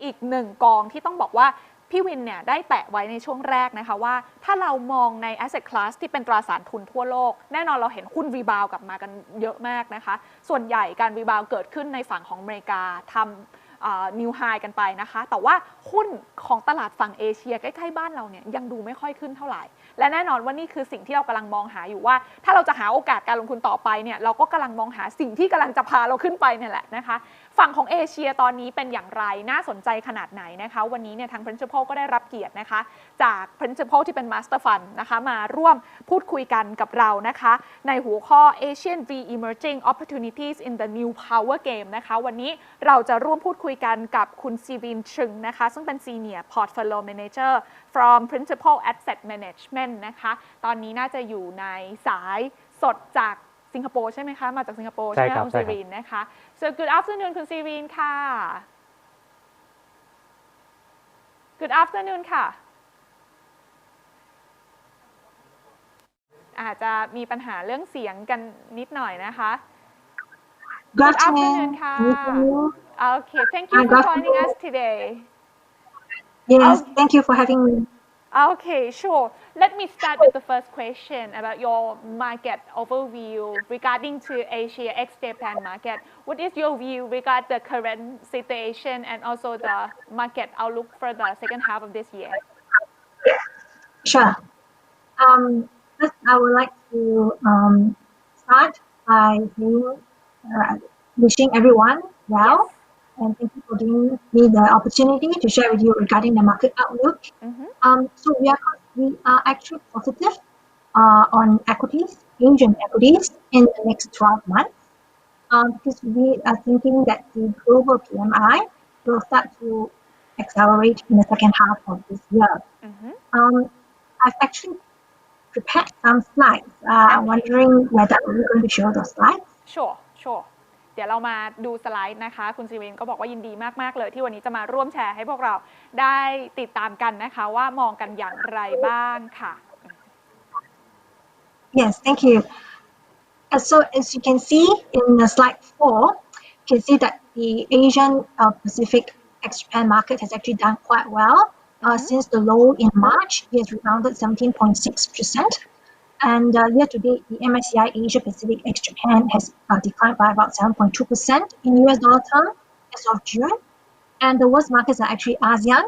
อีกหนึ่งกองที่ต้องบอกว่าพี่วินเนี่ยได้แตะไว้ในช่วงแรกนะคะว่าถ้าเรามองใน asset class ที่เป็นตราสารทุนทั่วโลกแน่นอนเราเห็นหุ้นรีบาวกลับมากันเยอะมากนะคะส่วนใหญ่การรีบาวเกิดขึ้นในฝั่งของอเมริกาทำนิวไฮกันไปนะคะแต่ว่าหุ้นของตลาดฝั่งเอเชียใกล้ๆบ้านเราเนี่ยยังดูไม่ค่อยขึ้นเท่าไหร่และแน่นอนว่านี่คือสิ่งที่เรากำลังมองหาอยู่ว่าถ้าเราจะหาโอกาสการลงทุนต่อไปเนี่ยเราก็กำลังมองหาสิ่งที่กำลังจะพาเราขึ้นไปเนี่ยแหละนะคะฝั่งของเอเชียตอนนี้เป็นอย่างไรน่าสนใจขนาดไหนนะคะวันนี้เนี่ยทาง Principal ก็ได้รับเกียรตินะคะจาก Principal ที่เป็น Master Fund นะคะมาร่วมพูดคุยกันกับเรานะคะในหัวข้อ Asian Reemerging Opportunities in the New Power Game นะคะวันนี้เราจะร่วมพูดคุยกันกับคุณ Serene Chng นะคะซึ่งเป็น Senior Portfolio Manager from Principal Asset Management นะคะตอนนี้น่าจะอยู่ในสายสดจากสิงคโปร์ใช่ไหมคะมาจากสิงคโปร์ใช่ไหมคุณ Serene นะคะ so good afternoon คุณ Serene ค่ะ good afternoon ค่ะอาจจะมีปัญหาเรื่องเสียงกันนิดหน่อยนะคะ good afternoon ค่ะ okay thank you for joining us today yes thank you for having me Okay, sure. Let me start with the first question about your market overview regarding to Asia ex-Japan market. What is your view regarding the current situation and also the market outlook for the second half of this year? Sure. First, I would like to start by wishing everyone well. Yes. And thank you for giving me the opportunity to share with you regarding the market outlook. So we are actually positive on equities, Asian equities, in the next 12 months because we are thinking that the global PMI will start to accelerate in the second half of this year. I've actually prepared some slides. I'm wondering whether we're going to show those slides. Sure. เดี๋ยวเรามาดูสไลด์นะคะคุณซีรินก็บอกว่ายินดีมากๆเลยที่วันนี้จะมาร่วมแชร์ให้พวกเราได้ติดตามกันนะคะว่ามองกันอย่างไรบ้างค่ะ Yes, thank you. So as you can see in slide 4, you can see that the Asian Pacific ex-Japan market has actually done quite well. Since the low in March, it has rebounded 17.6%. And year to date, the MSCI Asia Pacific ex-Japan has declined by about 7.2% in US dollar terms as of June. And the worst markets are actually ASEAN,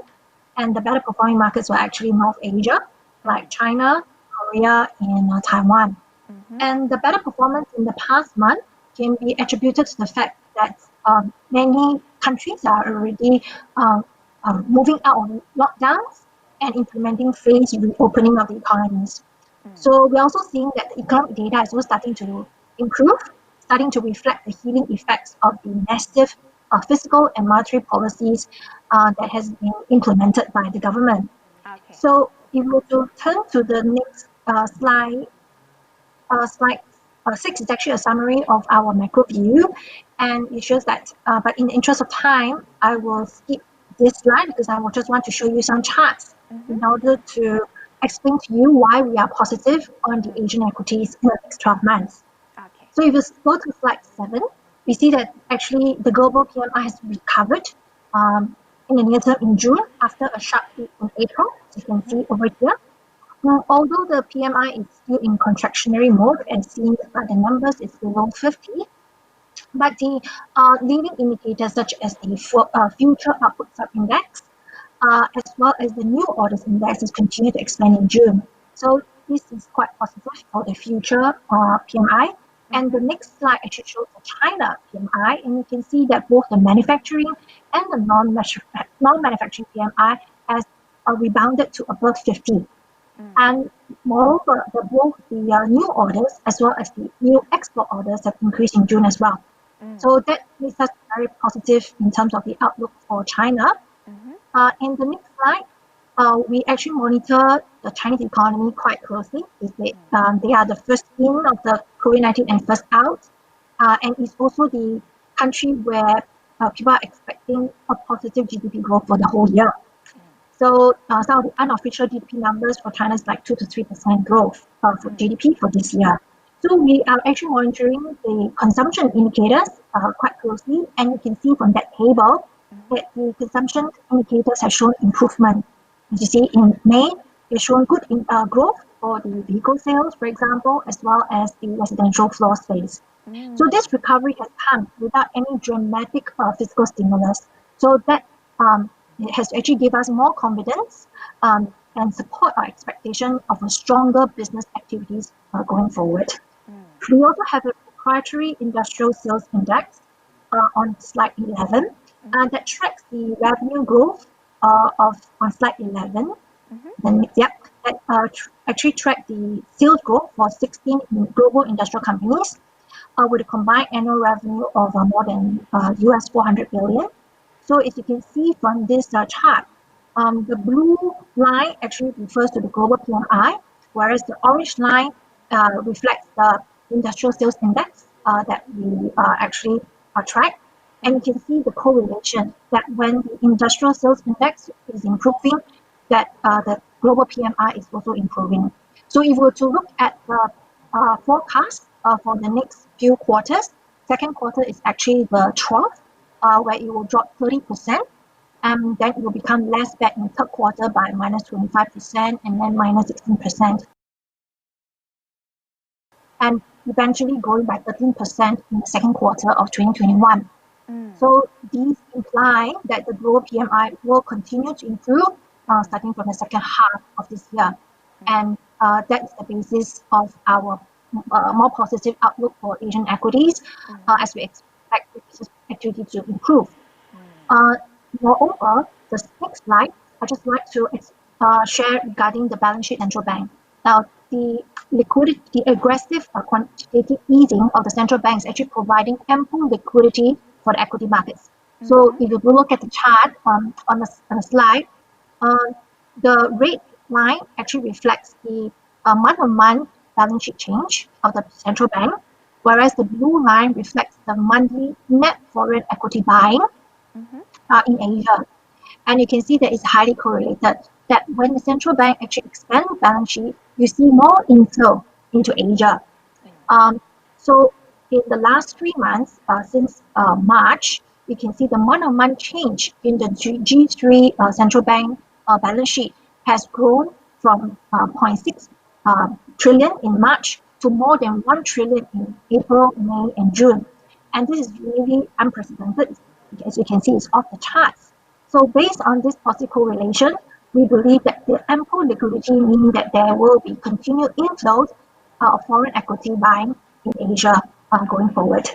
and the better performing markets were actually North Asia, like China, Korea, and Taiwan. And the better performance in the past month can be attributed to the fact that many countries are already moving out of lockdowns and implementing phased reopening of the economies. So we're also seeing that the economic data is also starting to improve, starting to reflect the healing effects of the massive fiscal and monetary policies that has been implemented by the government. Okay. So if we to turn to the next slide, slide 6 is actually a summary of our macro view, and it shows that, but in the interest of time, I will skip this slide because I will just want to show you some charts in order to explain to you why we are positive on the Asian equities in the next 12 months. Okay. So if you go to slide 7, we see that actually the global PMI has recovered in the near term in June after a sharp peak in April, as you can see over here. Although the PMI is still in contractionary mode and seen by the numbers is below 50, but the leading indicators such as the future output sub-index as well as the new orders index is continue to expand in June. So this is quite positive for the future PMI. And the next slide actually shows the China PMI, and you can see that both the manufacturing and the non-manufacturing PMI has rebounded to above 50. And moreover, both the new orders as well as the new export orders have increased in June as well. So that makes us very positive in terms of the outlook for China. In the next slide, we actually monitor the Chinese economy quite closely. They are the first in of the COVID-19 and first out. And it's also the country where people are expecting a positive GDP growth for the whole year. So some of the unofficial GDP numbers for China is like 2 to 3% growth for GDP for this year. So we are actually monitoring the consumption indicators quite closely, and you can see from that table that the consumption indicators have shown improvement. As you see, in May, they've shown good growth for the vehicle sales, for example, as well as the residential floor space. So this recovery has come without any dramatic fiscal stimulus. So that it has actually given us more confidence and support our expectation of a stronger business activities going forward. We also have a proprietary industrial sales index on slide 11 that tracks the revenue growth on slide 11. Then, that actually track the sales growth for 16 global industrial companies with a combined annual revenue of more than US 400 billion. So as you can see from this chart, the blue line actually refers to the global PMI, whereas the orange line reflects the industrial sales index that we actually track. And you can see the correlation that when the industrial sales index is improving, that the global PMI is also improving. So if we were to look at the forecast for the next few quarters, second quarter is actually the trough, where it will drop 30%, and then it will become less bad in third quarter by minus 25% and then minus 16%. And eventually growing by 13% in the second quarter of 2021. So these imply that the global PMI will continue to improve starting from the second half of this year. And that is the basis of our more positive outlook for Asian equities as we expect business activity to improve. Moreover, the next slide, I'd just like to share regarding the balance sheet central bank. Now, the aggressive quantitative easing of the central bank is actually providing ample liquidity for the equity markets. So if you look at the chart on the slide, the red line actually reflects the month-on-month balance sheet change of the central bank, whereas the blue line reflects the monthly net foreign equity buying in Asia. And you can see that it's highly correlated, that when the central bank actually expands the balance sheet, you see more inflow into Asia. So in the last 3 months, since March, you can see the month-on-month change in the G3 central bank balance sheet has grown from 0.6 trillion in March to more than 1 trillion in April, May, and June. And this is really unprecedented. As you can see, it's off the charts. So based on this positive correlation, we believe that the ample liquidity means that there will be continued inflows of foreign equity buying in Asia going forward.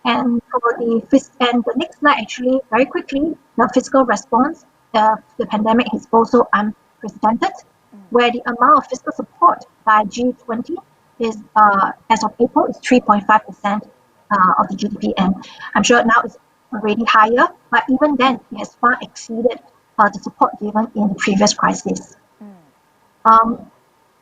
And for the next slide, actually, very quickly, the fiscal response, the pandemic is also unprecedented, where the amount of fiscal support by G20 is, as of April, is 3.5% of the GDP. And I'm sure now it's already higher, but even then, it has far exceeded the support given in the previous crisis.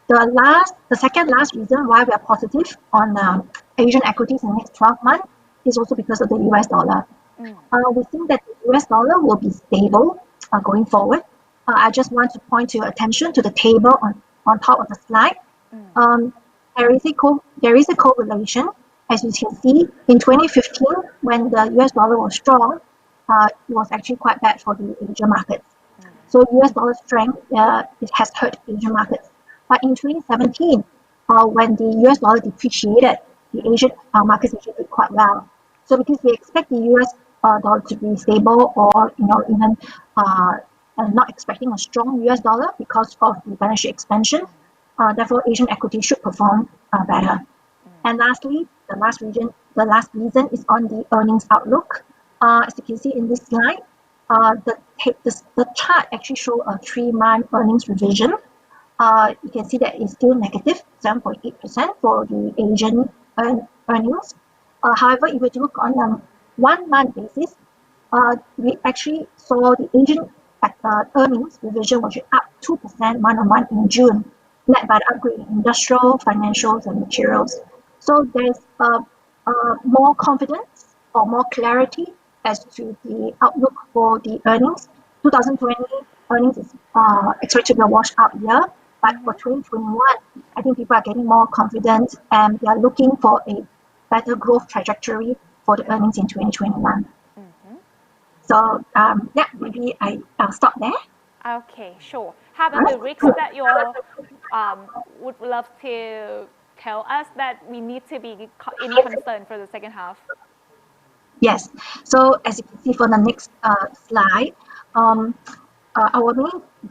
The second last reason why we are positive on Asian equities in the next 12 months is also because of the US dollar. We think that the US dollar will be stable going forward. I just want to point your attention to the table on top of the slide. There is a correlation. As you can see, in 2015, when the US dollar was strong, it was actually quite bad for the Asian markets. So US dollar strength, it has hurt Asian markets. But in 2017, when the US dollar depreciated, the Asian markets actually did quite well. So because we expect the US dollar to be stable, or even not expecting a strong US dollar because of the balance sheet expansion, therefore Asian equity should perform better. And lastly, the last reason is on the earnings outlook. As you can see in this slide, the chart actually shows a 3-month earnings revision. You can see that it's still negative 7.8% for the Asian earnings. However, if you look on a 1-month basis, we actually saw the Asian earnings revision was up 2% month-on-month in June, led by the upgrade in industrial, financials, and materials. So there's more confidence or more clarity as to the outlook for the earnings. 2020 earnings is expected to be a washed-out year, but for 2021, I think people are getting more confident and they are looking for a better growth trajectory for the earnings in 2021. So maybe I'll stop there. Okay, sure. How about the risks that you would love to tell us that we need to be in concern for the second half? Yes. So as you can see from the next slide,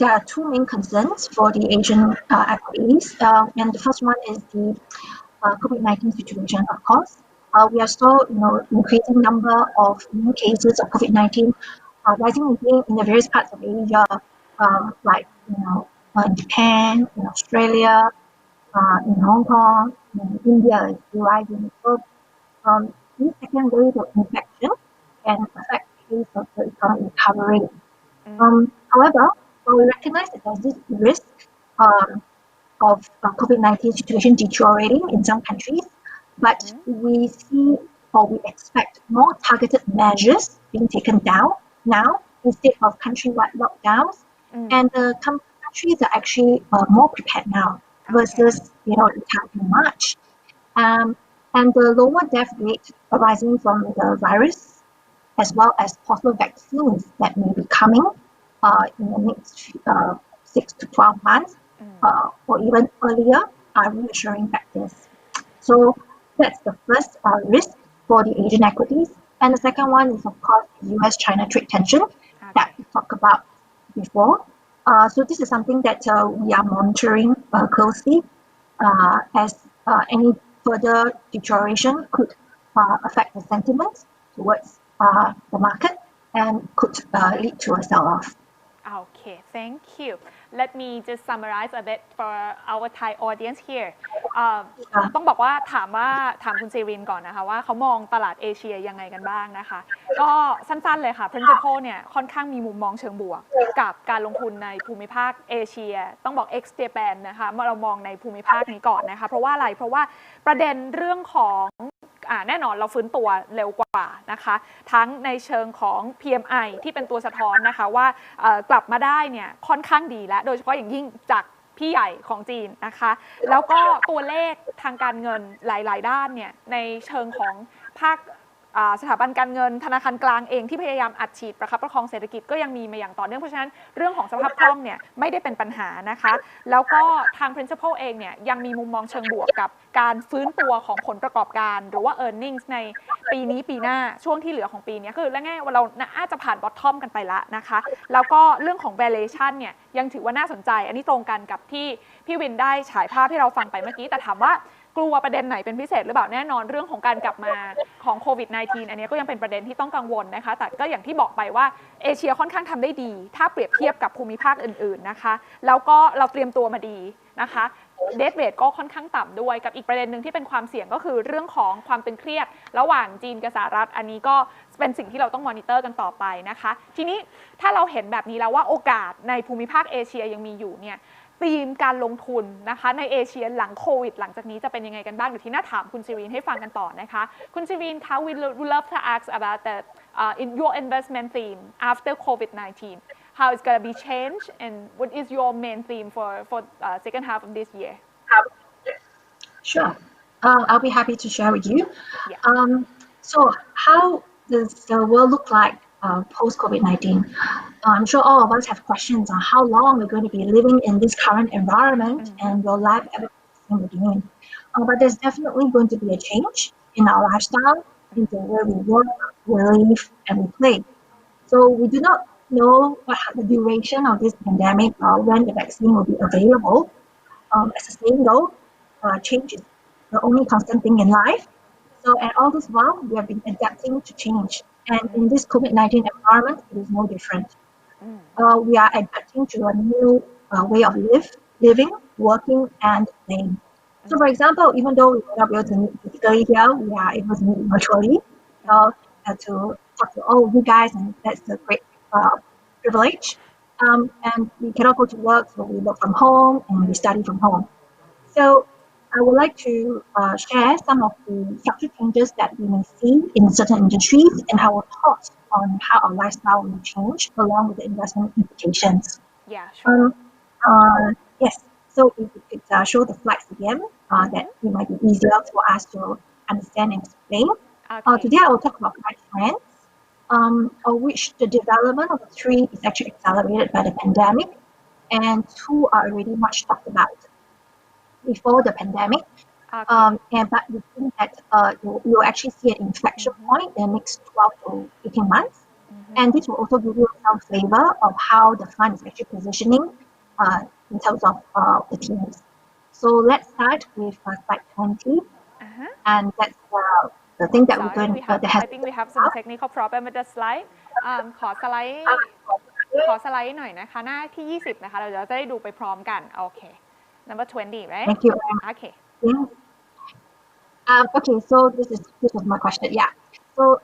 there are two main concerns for the Asian equities, and the first one is the COVID-19 situation. Of course, we are still, increasing number of new cases of COVID-19 rising again in the various parts of Asia, like in Japan, in Australia, in Hong Kong, in India is rising. So this second wave of infection can affect the pace of the economic recovery. However, we recognize that there's this risk of COVID-19 situation deteriorating in some countries, but we see or we expect more targeted measures being taken down now instead of countrywide lockdowns. And the countries are actually more prepared now versus the time in March. And the lower death rate arising from the virus, as well as possible vaccines that may be coming in the next 6 to 12 months, or even earlier, are reassuring factors. So that's the first risk for the Asian equities. And the second one is, of course, the US-China trade tension that we talked about before. So this is something that we are monitoring closely, as any further deterioration could affect the sentiment towards the market and could lead to a sell-off. Okay, thank you. Let me just summarize a bit for our Thai audience here. ต้องบอกว่าถามคุณซีรินก่อนนะคะว่าเขามองตลาดเอเชียยังไงกันบ้างนะคะก็สั้นๆเลยค่ะ Principal เนี่ยค่อนข้างมีมุมมองเชิงบวกกับการลงทุนในภูมิภาคเอเชียต้องบอก X Japan นะคะเมื่อเรามองในภูมิภาคนี้ก่อนนะคะเพราะว่าอะไรเพราะว่าประเด็นเรื่องของแน่นอนเราฟื้นตัวเร็วกว่านะคะทั้งในเชิงของ PMI ที่เป็นตัวสะท้อนนะคะว่ากลับมาได้เนี่ยค่อนข้างดีและโดยเฉพาะอย่างยิ่งจากพี่ใหญ่ของจีนนะคะแล้วก็ตัวเลขทางการเงินหลายๆด้านเนี่ยในเชิงของภาคสถาบันการเงินธนาคารกลางเองที่พยายามอัดฉีดประคับประคองเศรษฐกิจก็ยังมีมาอย่างต่อเนื่องเพราะฉะนั้นเรื่องของสภาพคล่องเนี่ยไม่ได้เป็นปัญหานะคะแล้วก็ทาง Principal เองเนี่ยยังมีมุมมองเชิงบวกกับการฟื้นตัวของผลประกอบการหรือว่า earnings ในปีนี้ปีหน้าช่วงที่เหลือของปีนี้คือและง่ายว่าเราน่าจะผ่าน bottom กันไปแล้วนะคะแล้วก็เรื่องของ valuation เนี่ยยังถือว่าน่าสนใจอันนี้ตรงกันกับที่พี่วินได้ฉายภาพให้เราฟังไปเมื่อกี้แต่ถามว่ากลัวประเด็นไหนเป็นพิเศษหรือเปล่าแน่นอนเรื่องของการกลับมาของโควิด -19 อันนี้ก็ยังเป็นประเด็นที่ต้องกังวลนะคะแต่ก็อย่างที่บอกไปว่าเอเชียค่อนข้างทำได้ดีถ้าเปรียบเทียบกับภูมิภาคอื่นๆนะคะแล้วก็เราเตรียมตัวมาดีนะคะเดทเรทก็ค่อนข้างต่ำด้วยกับอีกประเด็นหนึ่งที่เป็นความเสี่ยงก็คือเรื่องของความตึงเครียดระหว่างจีนกับสหรัฐอันนี้ก็เป็นสิ่งที่เราต้องมอนิเตอร์กันต่อไปนะคะทีนี้ถ้าเราเห็นแบบนี้แล้วว่าโอกาสในภูมิภาคเอเชียยังมีอยู่เนี่ยธีมการลงทุนนะคะในเอเชียหลังโควิดหลังจากนี้จะเป็นยังไงกันบ้างเดี๋ยวที่น่าถามคุณซีรีนให้ฟังกันต่อนะคะคุณซีรีนคะ we love to ask about the in your investment theme after COVID-19 how it's going to be changed and what is your main theme for second half of this year Sure. I'll be happy to share with you. Yeah. So how does the world look like post-COVID-19? I'm sure all of us have questions on how long we're going to be living in this current environment and will life ever be the same again. But there's definitely going to be a change in our lifestyle, in the way we work, we live, and we play. So we do not know what the duration of this pandemic or when the vaccine will be available. As a saying though, change is the only constant thing in life. So, and all this while, we have been adapting to change. And in this COVID-19 environment, it is no different. We are adapting to a new way of living, working, and playing. So, for example, even though we are not able to meet physically here, we are able to meet virtually to talk to all of you guys, and that's a great privilege. And we cannot go to work, so we work from home and we study from home. So I would like to share some of the structural changes that we may see in certain industries and our thoughts on how our lifestyle will change along with the investment implications. Yeah, sure. Yes, so if we could show the slides again, that it might be easier for us to understand and explain. Okay. Today I will talk about life trends. of which the development of 3 is actually accelerated by the pandemic, and 2 are already much talked about before the pandemic. Okay. But we think that you'll actually see an inflection point in the next 12 to 18 months. And this will also give you some flavor of how the fund is actually positioning in terms of the teams. So let's start with slide 20. Uh-huh. And that's the thing that we're Sorry, going that has I think we have some technical problem with the slide ขอสไลด์หน่อยนะคะหน้าที่ 20 นะคะเราจะได้ดูไปพร้อมกันโอเค number 20 right Thank you. okay Yes. Okay, so this was my question. Yeah. So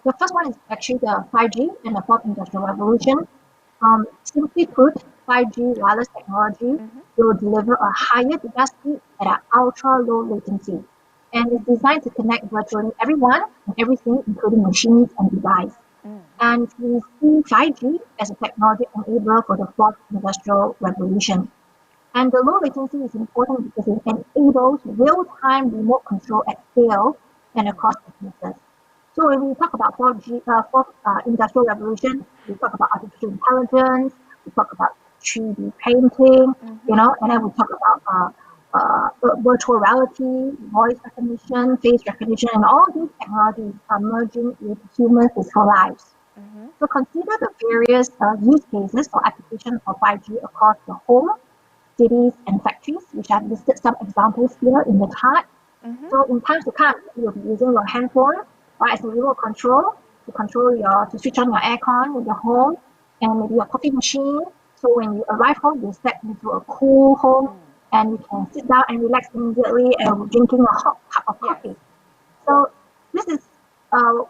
the first one is actually the 5G and the fourth industrial revolution. Simply put, 5G wireless technology will deliver a higher data speed at an ultra low latency, and is designed to connect virtually everyone and everything, including machines and devices. And we see 5G as a technology enabler for the fourth industrial revolution. And the low latency is important because it enables real-time remote control at scale and across businesses. So when we talk about fourth industrial revolution, we talk about artificial intelligence, we talk about 3D painting, and then we talk about virtual reality, voice recognition, face recognition, and all these technologies are merging with human physical lives. So consider the various use cases or applications of 5G across the home, cities, and factories, which I've listed some examples here in the chart. So in times to come, you'll be using your handphone or as a remote control to switch on your aircon in your home and maybe your coffee machine. So when you arrive home, you step into a cool home and you can sit down and relax immediately and drinking a hot cup of coffee. So this is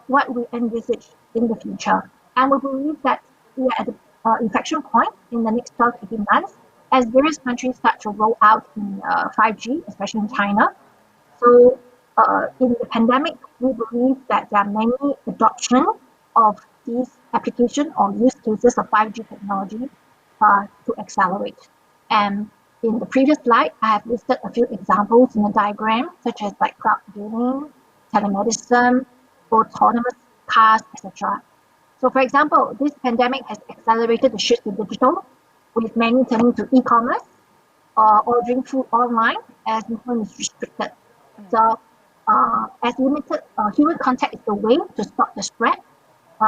what we envisage in the future. And we believe that we are at the inflection point in the next 12 to 18 months as various countries start to roll out in 5G, especially in China. So in the pandemic, we believe that there are many adoption of these applications or use cases of 5G technology to accelerate. And in the previous slide, I have listed a few examples in the diagram, such as like cloud gaming, telemedicine, autonomous cars, etc. So for example, this pandemic has accelerated the shift to digital, with many turning to e-commerce or ordering food online as movement is restricted. So as limited human contact is the way to stop the spread,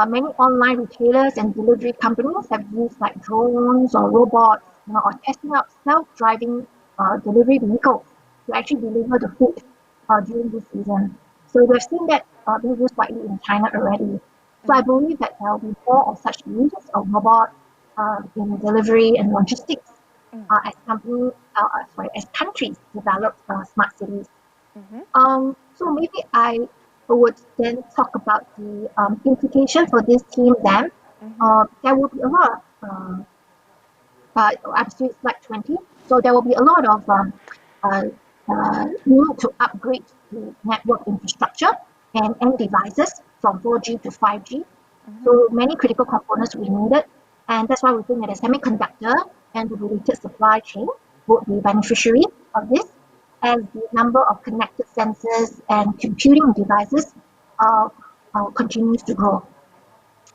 many online retailers and delivery companies have used like drones or robots, or testing out self-driving delivery vehicles to actually deliver the food during this season. So we've seen that being used widely in China already. So I believe that there will be more of such use of robots in delivery and logistics as countries develop smart cities. So maybe I would then talk about the implication for this team then. There will be a lot of, I'm still slide 20, so there will be a lot of need to upgrade the network infrastructure and end devices from 4G to 5G. So many critical components will be needed, and that's why we think that the semiconductor and the related supply chain would be beneficiary of this, as the number of connected sensors and computing devices continues to grow.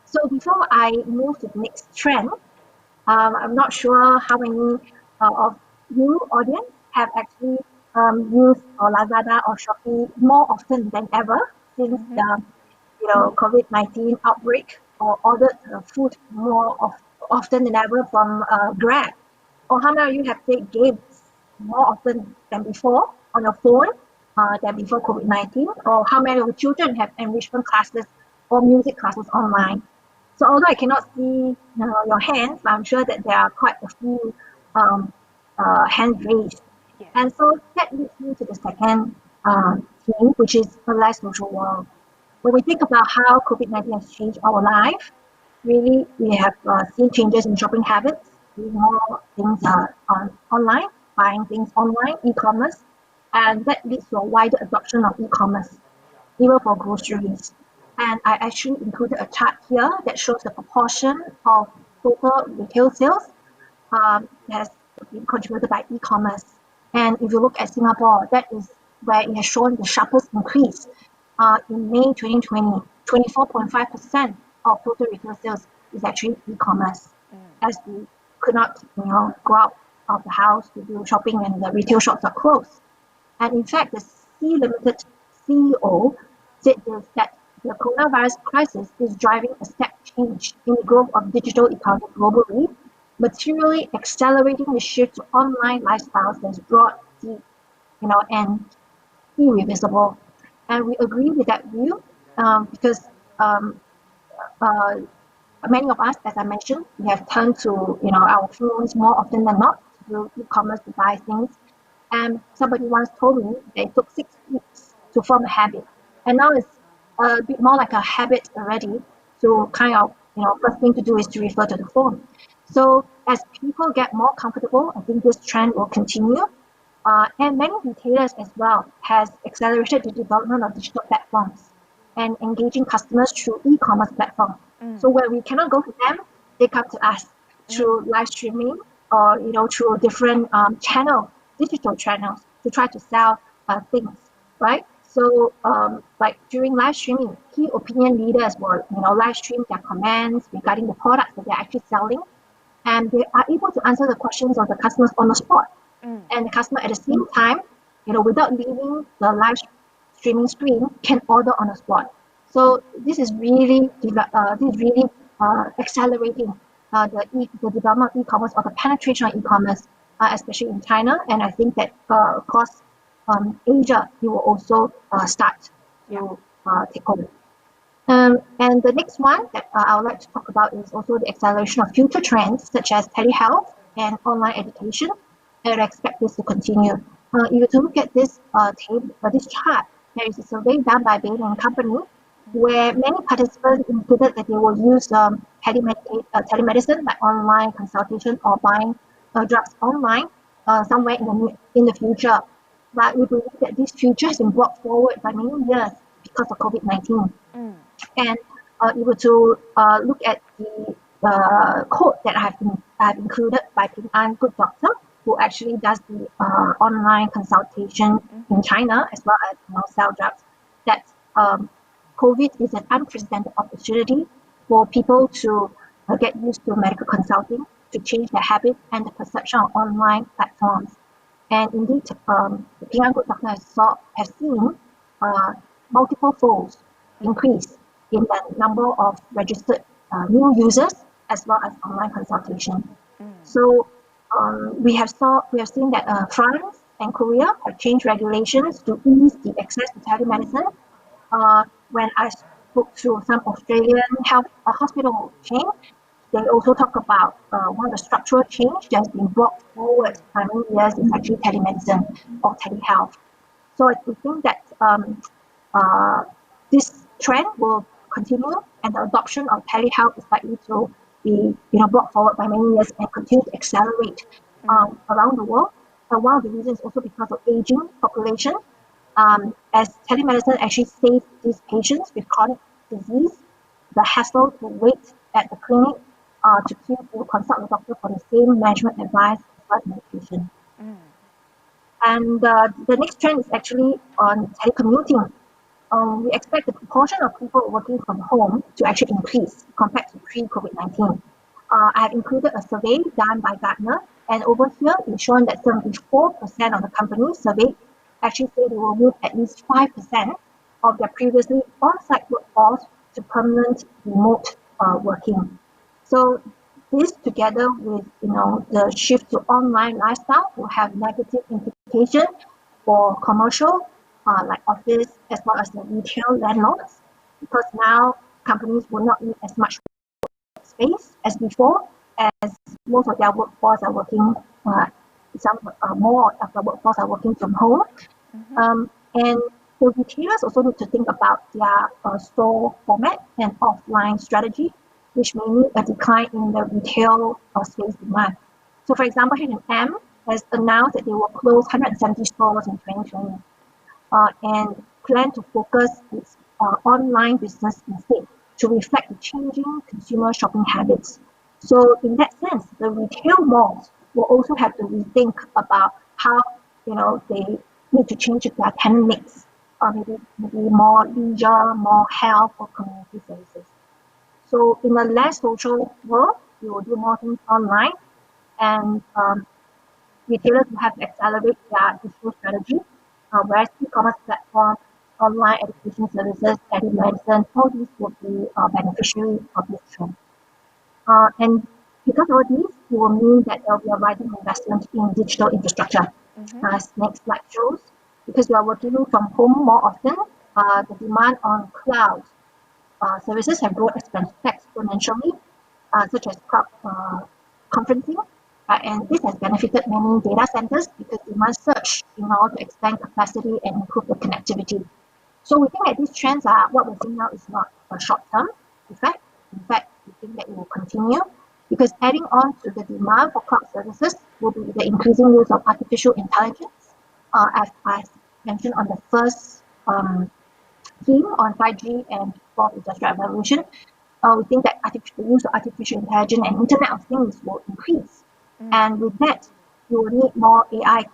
So before I move to the next trend, I'm not sure how many of you audience have actually used Lazada or Shopee more often than ever since the COVID-19 outbreak, or ordered food more often than ever from Grab. Or how many of you have played games more often than before on your phone than before COVID-19? Or how many of your children have enrichment classes or music classes online? So although I cannot see your hands, but I'm sure that there are quite a few hands raised. Yes. And so that leads me to the second theme, which is a less social world. When we think about how COVID-19 has changed our life, really we have seen changes in shopping habits, doing more things online, buying things online, e-commerce, and that leads to a wider adoption of e-commerce, even for groceries. And I actually included a chart here that shows the proportion of total retail sales has been contributed by e-commerce. And if you look at Singapore, that is where it has shown the sharpest increase. In May 2020, 24.5% of total retail sales is actually e-commerce, as we could not, go out of the house to do shopping when the retail shops are closed. And in fact, the C Limited CEO said that the coronavirus crisis is driving a step change in the growth of digital economy globally, materially accelerating the shift to online lifestyles that's broad, deep, and irreversible. And we agree with that view because uh, many of us, as I mentioned, we have turned to our phones more often than not to do e-commerce to buy things. And somebody once told me that it took 6 weeks to form a habit, and now it's a bit more like a habit already. To kind of first thing to do is to refer to the phone. So as people get more comfortable, I think this trend will continue. And many retailers as well has accelerated the development of digital platforms and engaging customers through e-commerce platforms. So where we cannot go to them, they come to us through live streaming or through different digital channels to try to sell things, right? So like during live streaming, key opinion leaders will live stream their comments regarding the products that they're actually selling, and they are able to answer the questions of the customers on the spot. And the customer at the same time, without leaving the live streaming screen, can order on the spot. So this is really accelerating the development of e-commerce or the penetration of e-commerce, especially in China. And I think that across Asia, it will also start to take over. And the next one that I would like to talk about is also the acceleration of future trends such as telehealth and online education. And I expect this to continue. If you look at this this chart, there is a survey done by Bain and Company where many participants indicated that they will use telemedicine, like online consultation or buying drugs online somewhere in the future. But we believe that this future has been brought forward by many years because of COVID-19. And if you were to look at the quote that I have included by Ping An Good Doctor, who actually does the online consultation in China as well as sell drugs, that COVID is an unprecedented opportunity for people to get used to medical consulting, to change their habit and the perception of online platforms. And indeed, the Ping An Good Doctor has seen multiple folds increase in the number of registered new users as well as online consultation. So we have seen that France and Korea have changed regulations to ease the access to telemedicine. When I spoke to some Australian health hospital chain, they also talk about one of the structural change that has been brought forward by many years is actually telemedicine or telehealth. So I think that this trend will continue, and the adoption of telehealth is likely to be brought forward by many years and continue to accelerate around the world. One of the reasons also because of aging population, as telemedicine actually saves these patients with chronic disease the hassle to wait at the clinic to queue to consult the doctor for the same management advice as well as medication. And the next trend is actually on telecommuting. We expect the proportion of people working from home to actually increase compared to pre-COVID-19. I have included a survey done by Gartner, and over here it's shown that 74% of the companies surveyed actually say they will move at least 5% of their previously on-site workforce to permanent remote working. So this, together with the shift to online lifestyle, will have negative implications for commercial, like office as well as the retail landlords, because now companies will not need as much space as before, as most of their workforce are working. More of the workforce are working from home, and the retailers also need to think about their store format and offline strategy, which may mean a decline in the retail space demand. So, for example, H&M has announced that they will close 170 stores in 2020 and plan to focus its online business instead to reflect the changing consumer shopping habits. So, in that sense, the retail malls will also have to rethink about how they need to change their tenant mix, or maybe more leisure, more health, or community services. So in a less social world, you will do more things online, and retailers will have to accelerate their digital strategy, whereas e-commerce platforms, online education services, telemedicine, all these will be beneficiaries of this trend. And because of this, it will mean that there will be a rising investment in digital infrastructure. As next slide shows, because we are working from home more often, the demand on cloud services have grown exponentially, such as cloud conferencing, and this has benefited many data centers because demand surge in order to expand capacity and improve the connectivity. So we think that these trends are what we're seeing now is not a short-term effect. In fact, we think that it will continue because adding on to the demand for cloud services will be the increasing use of artificial intelligence, as I mentioned on the first theme on 5G and fourth industrial revolution. We think that the use of artificial intelligence and Internet of Things will increase. And with that, you will need more AI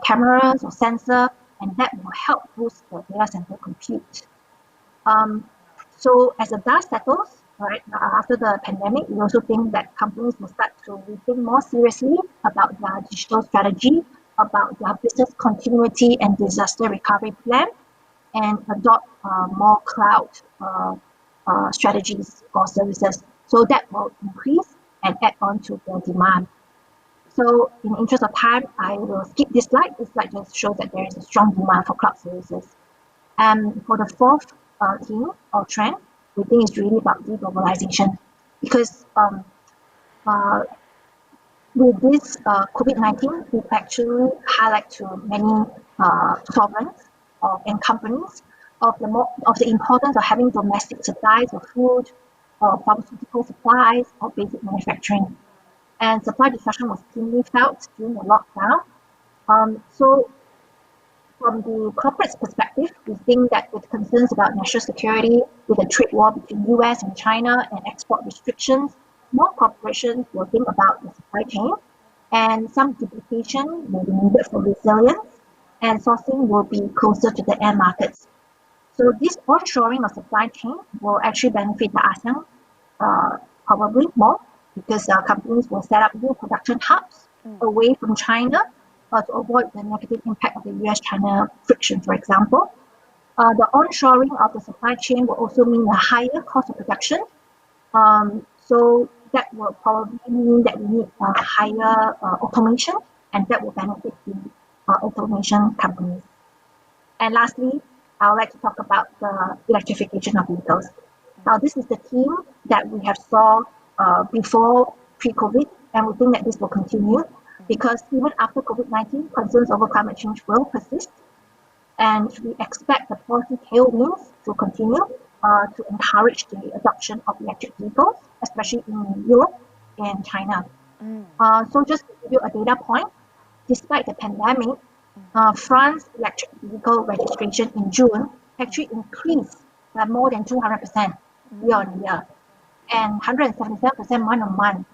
cameras or sensor, and that will help boost the data center compute. So as the dust settles, right, after the pandemic, we also think that companies will start to rethink more seriously about their digital strategy, about their business continuity and disaster recovery plan, and adopt more cloud strategies or services. So that will increase and add on to the demand. So in the interest of time, I will skip this slide. This slide just shows that there is a strong demand for cloud services. And for the fourth theme or trend, we think it's really about deglobalization, because with this COVID-19, it actually highlight to many sovereigns and companies of the importance of having domestic supplies of food, or pharmaceutical supplies, or basic manufacturing. And supply disruption was keenly felt during the lockdown. So from the corporate's perspective, we think that with concerns about national security, with a trade war between US and China and export restrictions, more corporations will think about the supply chain, and some duplication will be needed for resilience, and sourcing will be closer to the end markets. So this onshoring of supply chain will actually benefit the ASEAN probably more, because companies will set up new production hubs away from China to avoid the negative impact of the US-China friction, for example. The onshoring of the supply chain will also mean a higher cost of production. So that will probably mean that we need a higher automation, and that will benefit the automation companies. And lastly, I would like to talk about the electrification of vehicles. Now, this is the theme that we have saw before pre-COVID, and we think that this will continue, because even after COVID-19, concerns over climate change will persist, and we expect the policy tailwinds to continue to encourage the adoption of electric vehicles, especially in Europe and China. So just to give you a data point, despite the pandemic, France's electric vehicle registration in June actually increased by more than 200% year on year, and 177% month on month.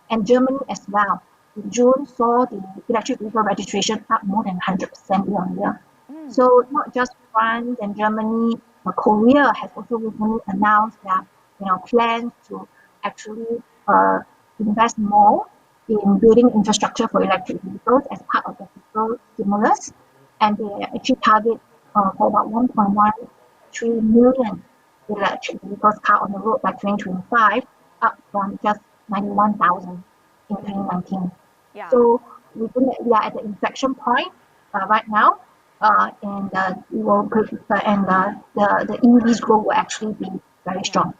And Germany as well, in June saw the electric vehicle registration up more than 100% year on year. So not just France and Germany, but Korea has also recently announced their plans to actually invest more in building infrastructure for electric vehicles as part of the fiscal stimulus, and they actually target for about 1.13 million electric vehicles car on the road by 2025, up from just 91,000 in 2019. Yeah. So we think that we are at the inflection point right now, and we will and the EV's growth will actually be very strong.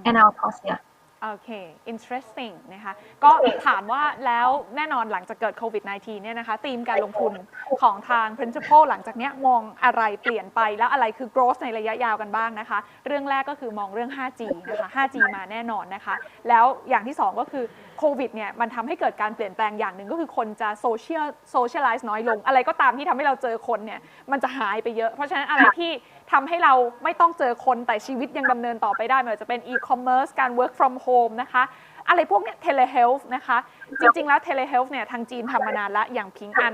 And I'll pause here. โอเค interesting นะคะก็ถามว่าแล้วแน่นอนหลังจากเกิดโควิด -19 เนี่ยนะคะธีมการลงทุนของทาง principal หลังจากนี้มองอะไรเปลี่ยนไปแล้วอะไรคือ growth ในระยะยาวกันบ้างนะคะเรื่องแรกก็คือมองเรื่อง 5G นะคะ 5G มาแน่นอนนะคะแล้วอย่างที่2ก็คือโควิดเนี่ยมันทำให้เกิดการเปลี่ยนแปลงอย่างหนึ่งก็คือคนจะ socialize น้อยลงอะไรก็ตามที่ทำให้เราเจอคนเนี่ยมันจะหายไปเยอะเพราะฉะนั้นอะไรที่ทำให้เราไม่ต้องเจอคนแต่ชีวิตยังดำเนินต่อไปได้ไม่ว่าจะเป็น e-commerce การ work from home นะคะ อะไรพวกเนี้ย Telehealth นะคะจริงๆแล้ว Telehealth เนี่ยทางจีนทำมานานละอย่างผิงอัน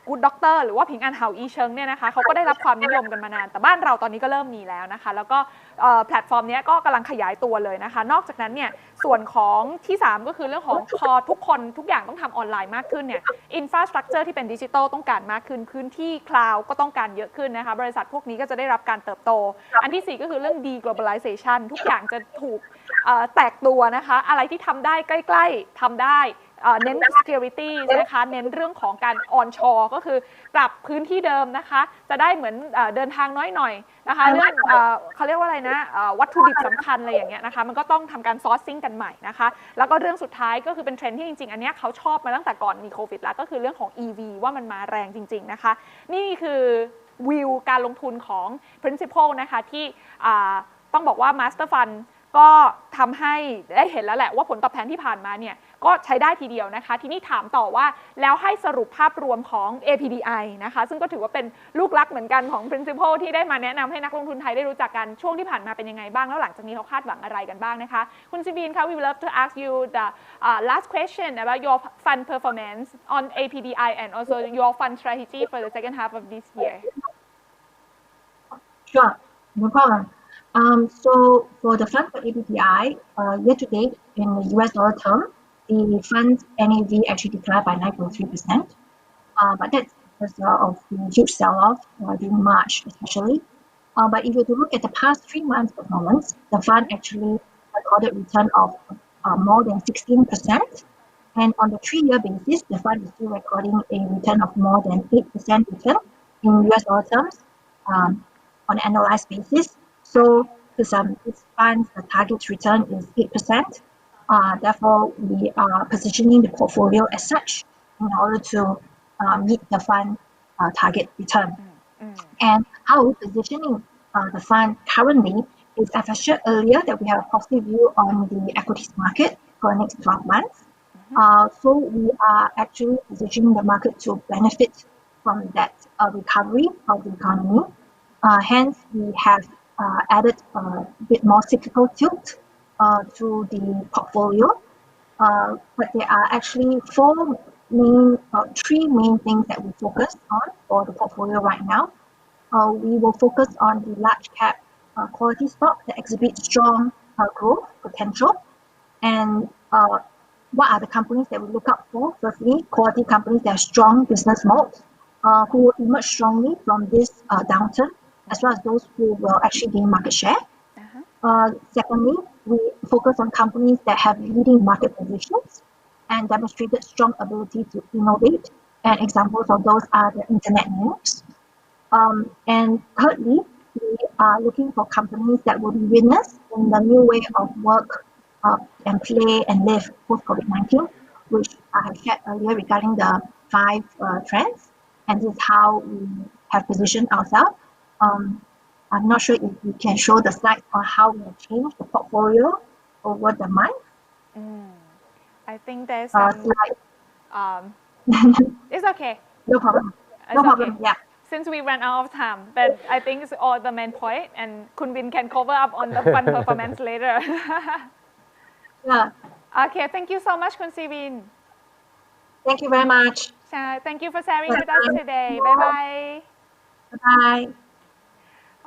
Good Doctor หรือว่าผิงอันเฮาอีเชิงเนี่ยนะคะเขาก็ได้รับความนิยมกันมานานแต่บ้านเราตอนนี้ก็เริ่มมีแล้วนะคะแล้วก็แพลตฟอร์มนี้ก็กำลังขยายตัวเลยนะคะนอกจากนั้นเนี่ยส่วนของที่3ก็คือเรื่องของพอทุกคนทุกอย่างต้องทำออนไลน์มากขึ้นเนี่ยอินฟราสตรักเจอร์ที่เป็นดิจิทัลต้องการมากขึ้นพื้นที่คลาวด์ก็ต้องการเยอะขึ้นนะคะบริษัทพวกนี้ก็จะได้รับการเติบโตอันที่4ก็คือเรื่อง Globalization ทุกอย่างจะถูกแตกตัวนะคะอะไรที่ทำได้ใกล้ๆทำได้เน้น security นะคะเน้นเรื่องของการ on shore ก็คือกลับพื้นที่เดิมนะคะจะได้เหมือนเดินทางน้อยหน่อยนะคะเรื่องเขาเรียกว่าอะไรนะวัตถุดิบสำคัญอะไรอย่างเงี้ยนะคะมันก็ต้องทำการ sourcing กันใหม่นะคะแล้วก็เรื่องสุดท้ายก็คือเป็นเทรนด์ที่จริงๆอันนี้เขาชอบมาตั้งแต่ก่อนมีโควิดแล้วก็คือเรื่องของ EV ว่ามันมาแรงจริงๆนะคะนี่คือวิวการลงทุนของ principal นะคะที่ต้องบอกว่า Master Fundก็ทำให้ได้เห็นแล้วแหละว่าผลตอบแทนที่ผ่านมาเนี่ยก็ใช้ได้ทีเดียวนะคะทีนี้ถามต่อว่าแล้วให้สรุปภาพรวมของ APDI นะคะซึ่งก็ถือว่าเป็นลูกรักเหมือนกันของ Principal ที่ได้มาแนะนำให้นักลงทุนไทยได้รู้จักกันช่วงที่ผ่านมาเป็นยังไงบ้างแล้วหลังจากนี้เขาคาดหวังอะไรกันบ้างนะคะคุณซิบีนคะ we would love to ask you the last question about your fund performance on APDI and also your fund strategy for the second half of this year. Sure, no problem. So for the fund for APDI, year to date in the US dollar term, the fund's NAV actually declined by 9.3%. But that's because of the huge sell-off during March, especially. But if you were to look at the past 3 months' performance, the fund actually recorded return of more than 16%. And on the 3-year basis, the fund is still recording a return of more than 8% return in US dollar terms on an annualized basis. So this fund's target return is 8%. Therefore, we are positioning the portfolio as such in order to meet the fund target return. And how we're positioning the fund currently is, as I shared earlier, that we have a positive view on the equities market for the next 12 months. So we are actually positioning the market to benefit from that recovery of the economy. Hence, we have added a bit more cyclical tilt to the portfolio. But there are actually three main things that we focus on for the portfolio right now. We will focus on the large cap quality stock that exhibit strong growth potential. And what are the companies that we look out for? Firstly, quality companies that have strong business moats, who will emerge strongly from this downturn, as well as those who will actually gain market share. Secondly, we focus on companies that have leading market positions and demonstrated strong ability to innovate. And examples of those are the internet names. And thirdly, we are looking for companies that will be winners in the new way of work and play and live post-COVID-19, which I have shared earlier regarding the 5 trends. And this is how we have positioned ourselves. I'm not sure if we can show the slides on how we have changed the portfolio over the month. I think there's some it's okay. No problem. No problem. Okay. Yeah. Since we ran out of time, but I think it's all the main point, and Kun Bin can cover up on the fund performance later. Yeah. Okay, thank you so much, Kun Bin. Thank you very much. Thank you for sharing with us today. Bye bye. Bye.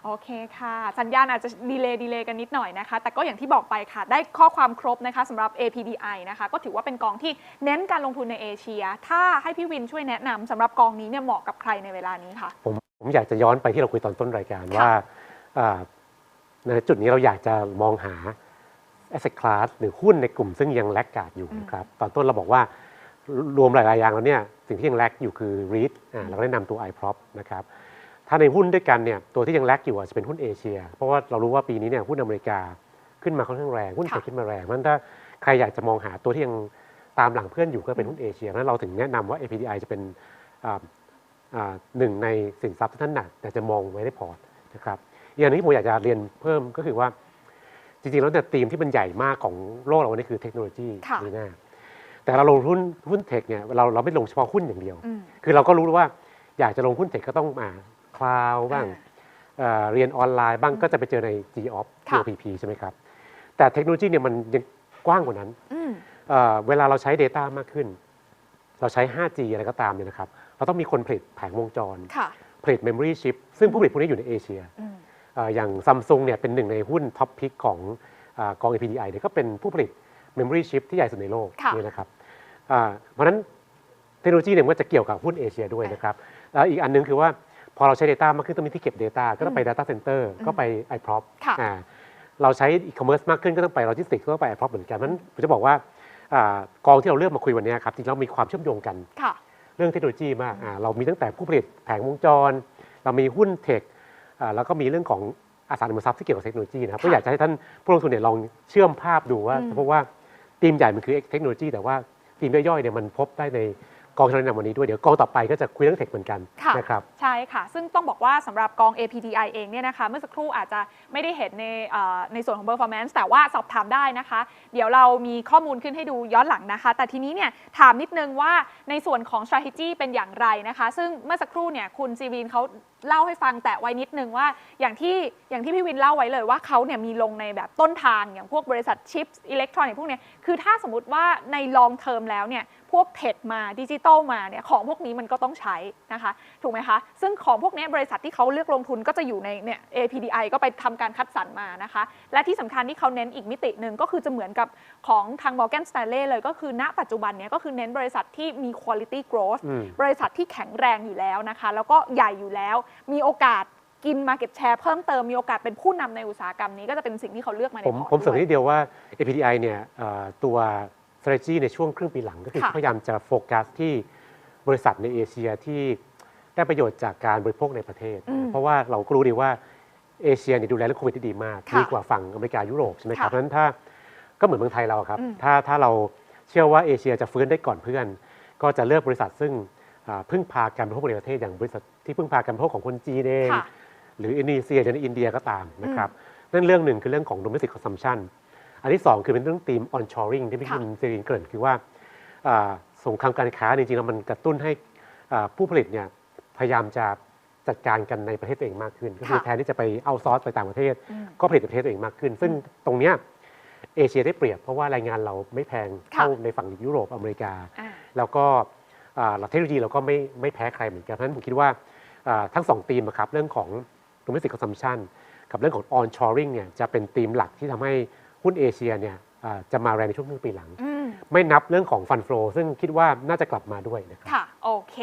โอเคค่ะสัญญาณอาจจะดีเลย์กันนิดหน่อยนะคะแต่ก็อย่างที่บอกไปค่ะได้ข้อความครบนะคะสำหรับ APDI นะคะก็ถือว่าเป็นกองที่เน้นการลงทุนในเอเชียถ้าให้พี่วินช่วยแนะนำสำหรับกองนี้เนี่ยเหมาะกับใครในเวลานี้ค่ะผมอยากจะย้อนไปที่เราคุยตอนต้นรายการว่าในจุดนี้เราอยากจะมองหา asset class หรือหุ้นในกลุ่มซึ่งยังแลกขาดอยู่นะครับตอนต้นเราบอกว่ารวมหลายๆอย่างแล้วเนี่ยสิ่งที่ยังแลกอยู่คือ REIT เราก็ได้นำตัว iProp นะครับถ้าในหุ้นด้วยกันเนี่ยตัวที่ยังแลกอยู่จะเป็นหุ้นเอเชียเพราะว่าเรารู้ว่าปีนี้เนี่ยหุ้นอเมริกาขึ้นมาค่อนข้างแรงหุ้นเทคขึ้นมาแรงเพราะฉะนั้นถ้าใครอยากจะมองหาตัวที่ยังตามหลังเพื่อนอยู่ก็เป็นหุ้นเอเชียเพราะฉะนั้นเราถึงแนะนำว่า APDI จะเป็นหนึ่งในสินทรัพย์ที่ท่านหนักแต่จะมองไว้ในพอร์ตนะครับอย่างนี้ผมอยากจะเรียนเพิ่มก็คือว่าจริงๆแล้วเนี่ยธีมที่มันใหญ่มากของโลกเราวันนี้คือเทคโนโลยีนี่นะแต่เราลงหุ้นเทคเนี่ยเราไม่ลงเฉพาะหุ้นอย่างเดียวคือเราก็รู้ว่าอยากจะลงหุ้นเทคก็ต้องมาคลาวด์บ้างเรียนออนไลน์บ้างก็จะไปเจอใน GOP ใช่ไหมครับแต่เทคโนโลยีเนี่ยมันยังก กว้างกว่านั้นเวลาเราใช้ Data มากขึ้นเราใช้ 5G อะไรก็ตามเนี่ยนะครับเราต้องมีคนผลิตแผงวงจรผลิต Memory Chip ซึ่งผู้ผลิตพวกนี้อยู่ในเอเชียอย่างซัมซุงเนี่ยเป็นหนึ่งในหุ้นท็อปพิกของกอง APDI เนี่ยก็เป็นผู้ผลิต Memory Chip ที่ใหญ่สุดในโลกนี่นะครับเพราะฉะนั้นเทคโนโลยีเนี่ยมันก็จะเกี่ยวกับหุ้นเอเชียด้วยนะครับแล้วอีกอันนึงคือว่าพอเราใช้ Data มากขึ้นต้องมีที่เก็บ Data ก็ต้องไป Data Center ก็ไป iProp เราใช้ e-commerce มากขึ้นก็ต้องไป Logistics ก็ต้องไป iProp เหมือนกันเพราะฉะนั้นผมจะบอกว่ากองที่เราเลือกมาคุยวันนี้ครับจริงๆแล้วมีความเชื่อมโยงกันเรื่องเทคโนโลยีมากเรามีตั้งแต่ผู้ผลิตแผงวงจรเรามีหุ้นเทคแล้วก็มีเรื่องของอสังหาริมทรัพย์ที่เกี่ยวกับเทคโนโลยีนะครับก็อยากจะให้ท่านผู้ลงทุนเนี่ยลองเชื่อมภาพดูว่าเพราะว่าธีมใหญ่มันคือเทคโนโลยีแต่ว่าธีมย่อยๆเนี่ยมันพบได้ในกองที่เราแนะนำวันนี้ด้วยเดี๋ยวกองต่อไปก็จะคุยเรื่องเทคเหมือนกันนะครับใช่ค่ะซึ่งต้องบอกว่าสำหรับกอง APDI เองเนี่ยนะคะเมื่อสักครู่อาจจะไม่ได้เห็นในส่วนของ performance แต่ว่าสอบถามได้นะคะเดี๋ยวเรามีข้อมูลขึ้นให้ดูย้อนหลังนะคะแต่ทีนี้เนี่ยถามนิดนึงว่าในส่วนของ strategy เป็นอย่างไรนะคะซึ่งเมื่อสักครู่เนี่ยคุณซีวีนเขาเล่าให้ฟังแต่ไว้นิดนึงว่าอย่างที่พี่วินเล่าไว้เลยว่าเขาเนี่ยมีลงในแบบต้นทางอย่างพวกบริษัทชิปอิเล็กทรอนิกส์พวกนี้คือถ้าสมมติว่าใน long term แล้วเนี่ยพวกเทคมาดิจิตอลมาเนี่ยของพวกนี้มันก็ต้องใช้นะคะถูกไหมคะซึ่งของพวกนี้บริษัทที่เขาเลือกลงทุนก็จะอยู่ในเนี่ย APDI ก็ไปทำการคัดสรรมานะคะและที่สำคัญที่เขาเน้นอีกมิติหนึ่งก็คือจะเหมือนกับของทาง Morgan Stanley เลยก็คือณปัจจุบันเนี่ยก็คือเน้นบริษัทที่มี quality growth บริษัทที่แข็งแรงอยู่แล้วนะคะแล้วก็ใหญ่อยู่แล้วมีโอกาสกิน market share เพิ่มเติมมีโอกาสเป็นผู้นำในอุตสาหกรรมนี้ก็จะเป็นสิ่งที่เขาเลือกมาในพอร์ตผมเสริมนิดเดียวว่า APDI เนี่ยตัว strategy ในช่วงครึ่งปีหลังก็คือพยายามจะโฟกัสที่บริษัทในเอเชียที่ได้ประโยชน์จากการบริโภคในประเทศเพราะว่าเราก็รู้ดีว่าเอเชียเนี่ยดูแลเรื่องโควิดได้ดีมากดีกว่าฝั่งอเมริกายุโรปใช่ไหมครับเพราะฉะนั้นถ้าก็เหมือนเมืองไทยเราครับถ้าเราเชื่อว่าเอเชียจะฟื้นได้ก่อนเพื่อนก็จะเลือกบริษัทซึ่งพึ่งพาการบริโภคในประเทศอย่างบริษัทที่พึ่งพาการบริโภคของคนจีนเองหรืออินโดนีเซียหรืออินเดียก็ตามนะครับนั่นเรื่องหนึ่งคือเรื่องของ domestic consumption อันที่2คือเป็นเรื่องธีม onshoring ที่พี่คุณซีรีนเกริ่นคือว่าสงครามการค้าจริงๆแล้วมันกระตุ้นให้ผู้ผลิตเนี่ยพยายามจะจัดการกันในประเทศตัวเองมากขึ้นก็คือแทนที่จะไปเอาซอร์สไปต่างประเทศก็ผลิตในประเทศตัวเองมากขึ้นซึ่งตรงเนี้ยเอเชียได้เปรียบเพราะว่าแรงงานเราไม่แพงเท่าในฝั่งยุโรปอเมริกาแล้วก็เทคโนโลยีเราก็ไม่แพ้ใครเหมือนกันเพราะฉะนั้นผมคิดว่าทั้ง2ธีมครับเรื่องของ domestic consumption กับเรื่องของ onshoring เนี่ยจะเป็นธีมหลักที่ทำให้หุ้นเอเชียเนี่ยจะมาแรงในช่วงครึ่งปีหลังไม่นับเรื่องของฟันโฟลซึ่งคิดว่าน่าจะกลับมาด้วยนะครับค่ะโอเค